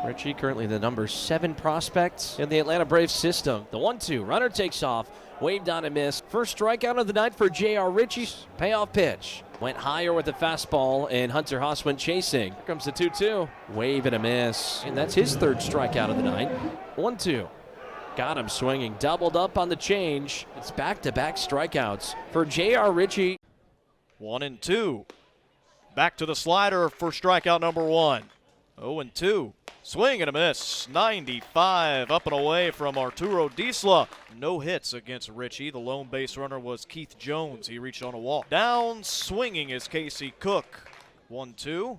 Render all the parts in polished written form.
Ritchie currently the number 7 prospect in the Atlanta Braves system. The 1-2, runner takes off, waved on and missed. First strikeout of the night for JR Ritchie. Payoff pitch. Went higher with the fastball, and Hunter Haas went chasing. Here comes the 2-2. Wave and a miss. And that's his 3rd strikeout of the night. 1-2. Got him swinging. Doubled up on the change. It's back-to-back strikeouts for JR Ritchie. 1-2. Back to the slider for strikeout number 1. 0-2. Swing and a miss. 95 up and away from Arturo Disla. No hits against Ritchie. The lone base runner was Keith Jones. He reached on a walk. Down swinging is Casey Cook. 1-2.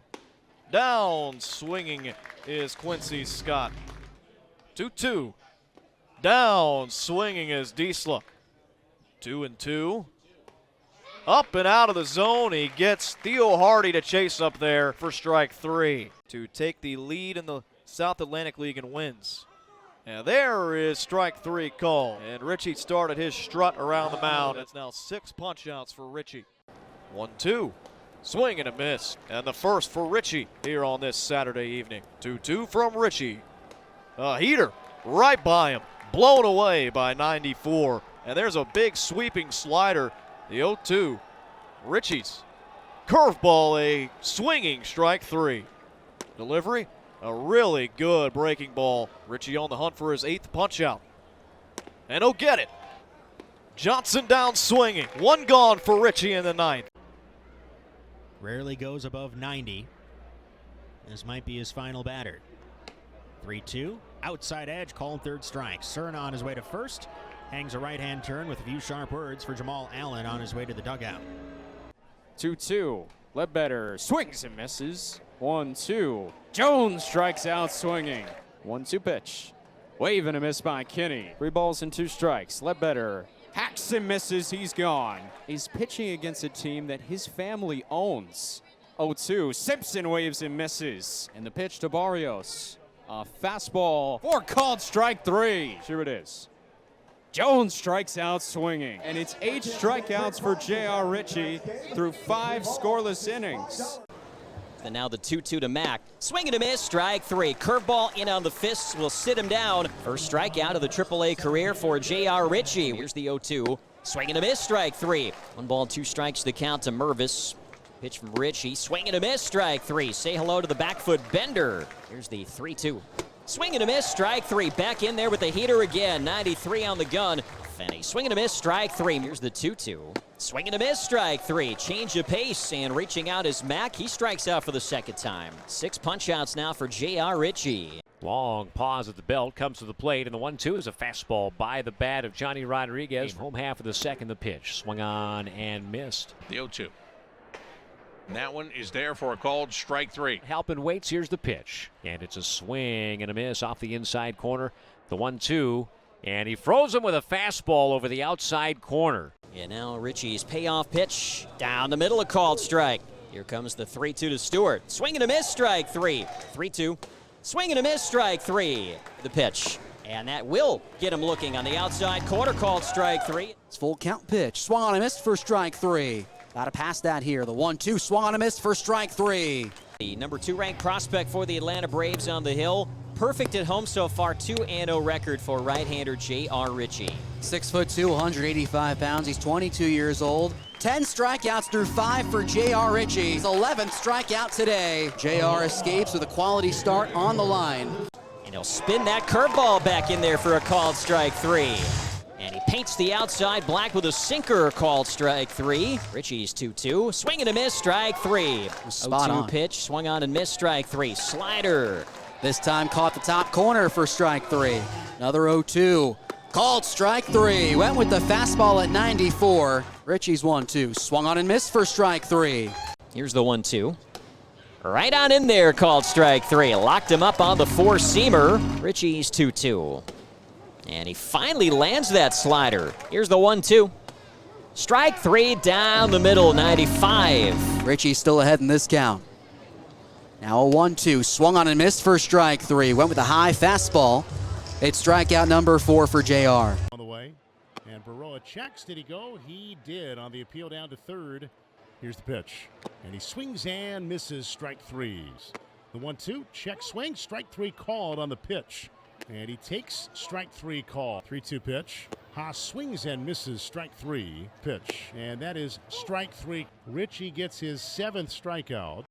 Down swinging is Quincy Scott. 2-2. Down swinging is Disla. 2-2. Up and out of the zone, he gets Theo Hardy to chase up there for strike 3 to take the lead in the South Atlantic League and wins. And there is strike 3 called. And Ritchie started his strut around the mound. It's now 6 punch outs for Ritchie. 1-2. Swing and a miss. And the first for Ritchie here on this Saturday evening. 2-2 from Ritchie. A heater right by him. Blown away by 94. And there's a big sweeping slider. The 0-2, Ritchie's curveball, a swinging strike 3. Delivery, a really good breaking ball. Ritchie on the hunt for his 8th punch out. And he'll get it. Johnson down swinging. 1 gone for Ritchie in the 9th. Rarely goes above 90. This might be his final batter. 3-2, outside edge, called 3rd strike. Cerna on his way to first. Hangs a right-hand turn with a few sharp words for Jamal Allen on his way to the dugout. 2-2. Ledbetter swings and misses. 1-2. Jones strikes out swinging. 1-2 pitch. Wave and a miss by Kinney. 3 balls and 2 strikes. Ledbetter hacks and misses. He's gone. He's pitching against a team that his family owns. 0-2. Simpson waves and misses. And the pitch to Barrios. A fastball for called strike 3. Here it is. Jones strikes out swinging, and it's 8 strikeouts for JR Ritchie through 5 scoreless innings. And now the 2-2 to Mack. Swing and a miss, strike 3. Curveball in on the fists will sit him down. First strikeout of the AAA career for JR Ritchie. Here's the 0-2. Swing and a miss, strike 3. 1 ball, 2 strikes the count to Mervis. Pitch from Ritchie. Swing and a miss, strike 3. Say hello to the back foot bender. Here's the 3-2. Swing and a miss, strike 3. Back in there with the heater again. 93 on the gun. Fenny, swing and a miss, strike 3. Here's the 2-2. Swing and a miss, strike 3. Change of pace, and reaching out is Mack. He strikes out for the 2nd time. 6 punch outs now for JR Ritchie. Long pause at the belt, comes to the plate, and the 1-2 is a fastball by the bat of Johnny Rodriguez. Home half of the 2nd, the pitch. Swung on and missed. The 0-2. And that one is there for a called strike 3. Halpin waits. Here's the pitch. And it's a swing and a miss off the inside corner. The 1-2. And he throws him with a fastball over the outside corner. And now Ritchie's payoff pitch down the middle, a called strike. Here comes the 3-2 to Stewart. Swing and a miss, strike 3. 3-2. Swing and a miss, strike 3. The pitch. And that will get him looking on the outside corner, called strike 3. It's full count pitch. Swung on and missed for strike 3. Got to pass that here. The 1-2 swung on a miss for strike 3. The number 2 ranked prospect for the Atlanta Braves on the hill. Perfect at home so far. 2-0 record for right-hander JR Ritchie. 6'2", 185 pounds. He's 22 years old. 10 strikeouts through 5 for JR Ritchie. His 11th strikeout today. JR escapes with a quality start on the line. And he'll spin that curveball back in there for a called strike 3. And he paints the outside black with a sinker, called strike 3. Ritchie's 2-2. Swing and a miss, strike 3. Spot 0-2 on. pitch, swung on and missed, strike 3. Slider. This time caught the top corner for strike 3. Another 0-2. Called strike 3. Went with the fastball at 94. Ritchie's 1-2. Swung on and missed for strike 3. Here's the 1-2. Right on in there, called strike 3. Locked him up on the 4-seamer. Ritchie's 2-2. And he finally lands that slider. Here's the 1-2. Strike 3 down the middle, 95. Ritchie's still ahead in this count. Now a 1-2. Swung on and missed for strike 3. Went with a high fastball. It's strikeout number 4 for JR. On the way. And Baroa checks. Did he go? He did on the appeal down to 3rd. Here's the pitch. And he swings and misses, strike 3. The 1-2, check swing, strike 3 called on the pitch. And he takes strike 3 call. 3-2 pitch. Haas swings and misses, strike 3 pitch. And that is strike 3. Ritchie gets his 7th strikeout.